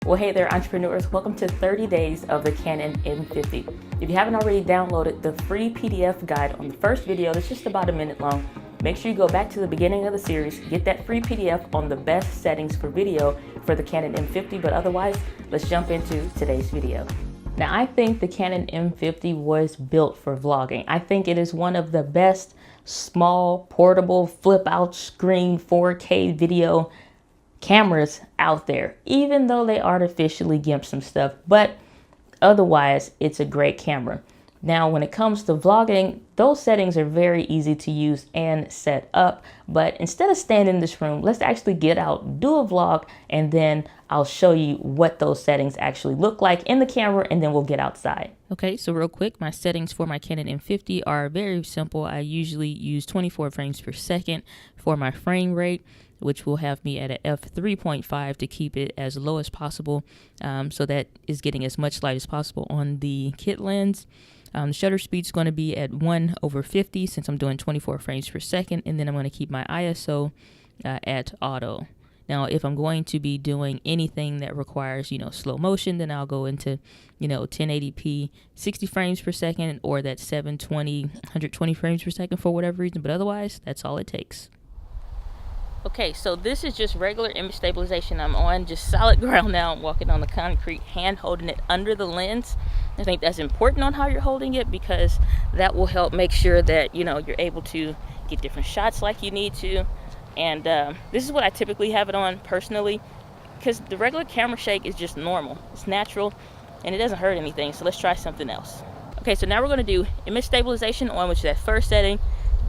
Well, hey there, entrepreneurs. Welcome to 30 days of the Canon M50. If you haven't already downloaded the free PDF guide on the first video, that's just about a minute long, make sure you go back to the beginning of the series, get that free PDF on the best settings for video for the Canon M50. But otherwise, let's jump into today's video. Now, I think the Canon M50 was built for vlogging. I think it is one of the best small, portable, flip out screen 4K video cameras out there, even though they artificially gimp some stuff, but otherwise it's a great camera. Now, when it comes to vlogging, those settings are very easy to use and set up, but instead of staying in this room, let's actually get out, do a vlog, and then I'll show you what those settings actually look like in the camera, and then we'll get outside. Okay, so real quick, my settings for my Canon M50 are very simple. I usually use 24 frames per second for my frame rate, which will have me at a f3.5 to keep it as low as possible. So that is getting as much light as possible on the kit lens. The shutter speed is going to be at 1/50 since I'm doing 24 frames per second. And then I'm going to keep my ISO at auto. Now, if I'm going to be doing anything that requires, slow motion, then I'll go into, 1080p, 60 frames per second, or that 720, 120 frames per second for whatever reason. But otherwise, that's all it takes. Okay, so this is just regular image stabilization. I'm on just solid ground now. I'm walking on the concrete, hand holding it under the lens. I think that's important on how you're holding it because that will help make sure that, you're able to get different shots like you need to. And this is what I typically have it on personally because the regular camera shake is just normal. It's natural and it doesn't hurt anything. So let's try something else. Okay, so now we're going to do image stabilization on, which is that first setting,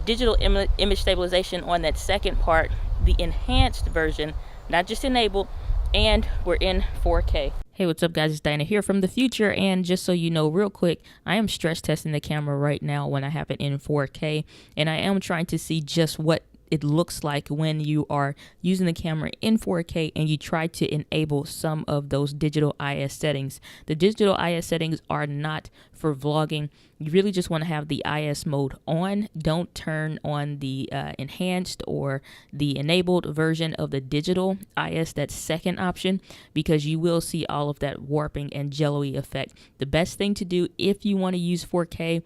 digital image stabilization on that second part, the enhanced version, not just enabled, and we're in 4K. Hey, what's up guys, it's Diana here from the future, and just so you know real quick, I am stress testing the camera right now when I have it in 4K, and I am trying to see just what it looks like when you are using the camera in 4K and you try to enable some of those digital IS settings. The digital IS settings are not for vlogging. You really just want to have the IS mode on. Don't turn on the enhanced or the enabled version of the digital IS, that second option, because you will see all of that warping and jello-y effect. The best thing to do if you want to use 4K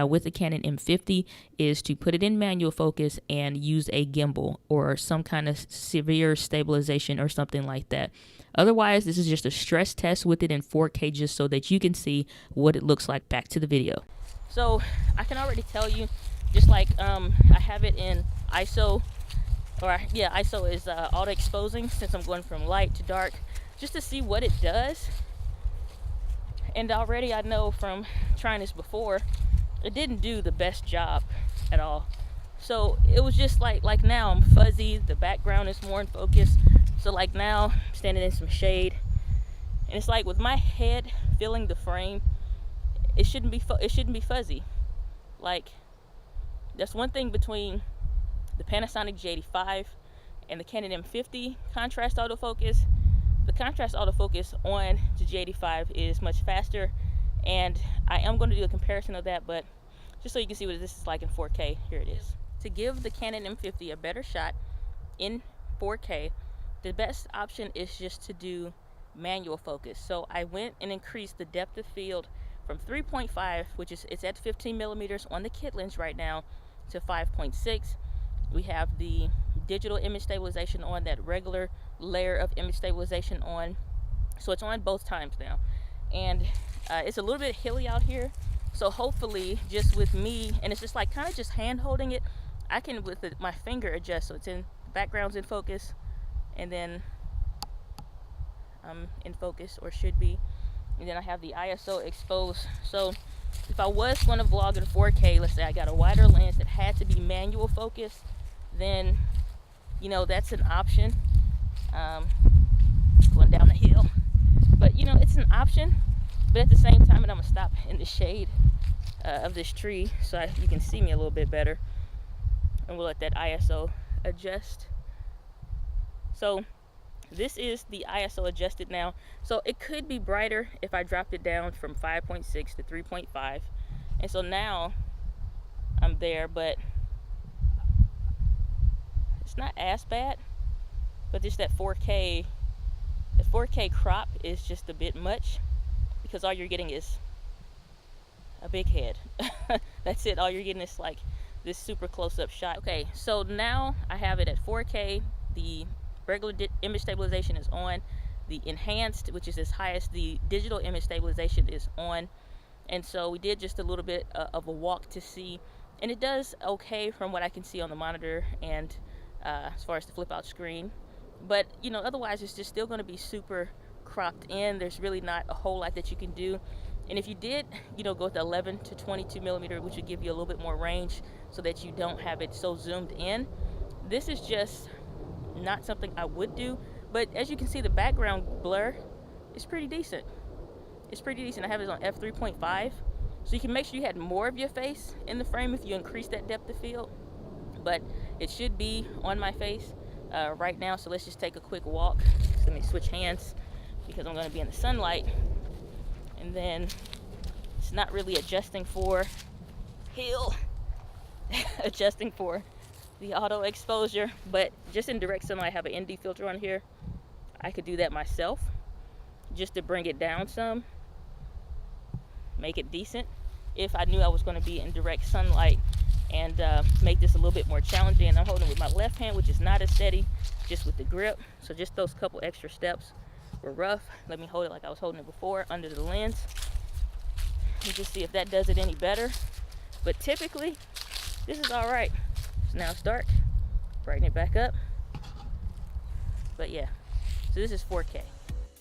with the Canon M50 is to put it in manual focus and use a gimbal or some kind of severe stabilization or something like that. Otherwise, this is just a stress test with it in 4K just so that you can see what it looks like. Back to the video. So I can already tell you, just like I have it in ISO, ISO is auto exposing since I'm going from light to dark, just to see what it does. And already I know from trying this before, it didn't do the best job at all. So it was just like now I'm fuzzy, the background is more in focus. So like now I'm standing in some shade, and it's like with my head filling the frame, it shouldn't be fuzzy. Like, that's one thing between the Panasonic G85 and the Canon M50 contrast autofocus. The contrast autofocus on the G85 is much faster, and I am going to do a comparison of that, but just so you can see what this is like in 4K, here it is. To give the Canon M50 a better shot in 4K, the best option is just to do manual focus. So I went and increased the depth of field from 3.5, which is it's at 15 millimeters on the kit lens right now, to 5.6. We have the digital image stabilization on, that regular layer of image stabilization on. So it's on both times now. And it's a little bit hilly out here. So hopefully just with me, and it's just like kind of just hand holding it, I can with my finger adjust. So it's in, background's in focus, and then I'm in focus, or should be. And then I have the ISO exposed. So if I was going to vlog in 4K, let's say I got a wider lens that had to be manual focus, then, that's an option. Going down the hill. But, it's an option. But at the same time, and I'm going to stop in the shade of this tree so you can see me a little bit better. And we'll let that ISO adjust. So this is the ISO adjusted now. So it could be brighter if I dropped it down from 5.6 to 3.5. And so now I'm there, but it's not as bad. But just that 4K The 4K crop is just a bit much because all you're getting is a big head. That's it. All you're getting is like this super close-up shot. Okay, so now I have it at 4K. The regular image stabilization is on. The enhanced, which is as high as the digital image stabilization, is on. And so we did just a little bit of a walk to see, and it does okay from what I can see on the monitor and as far as the flip out screen. But you know, otherwise it's just still going to be super cropped in. There's really not a whole lot that you can do. And if you did, you know, go with the 11 to 22 millimeter, which would give you a little bit more range so that you don't have it so zoomed in, this is just not something I would do. But as you can see, the background blur is pretty decent. It's pretty decent. I have it on f3.5, so you can make sure you had more of your face in the frame if you increase that depth of field. But it should be on my face right now. So let's just take a quick walk. So let me switch hands because I'm going to be in the sunlight. And then it's not really adjusting for adjusting for the auto exposure, but just in direct sunlight, I have an ND filter on here. I could do that myself just to bring it down some, make it decent if I knew I was going to be in direct sunlight, and make this a little bit more challenging. And I'm holding it with my left hand, which is not as steady, just with the grip. So just those couple extra steps were rough. Let me hold it like I was holding it before under the lens and just see if that does it any better. But typically this is all right. So now it's dark, brighten it back up. But yeah, so this is 4K.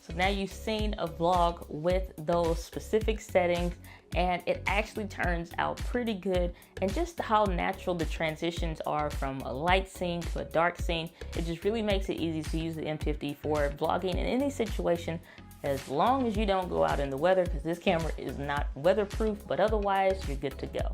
So now you've seen a vlog with those specific settings, and it actually turns out pretty good. And just how natural the transitions are from a light scene to a dark scene, it just really makes it easy to use the M50 for vlogging in any situation, as long as you don't go out in the weather, because this camera is not weatherproof, but otherwise you're good to go.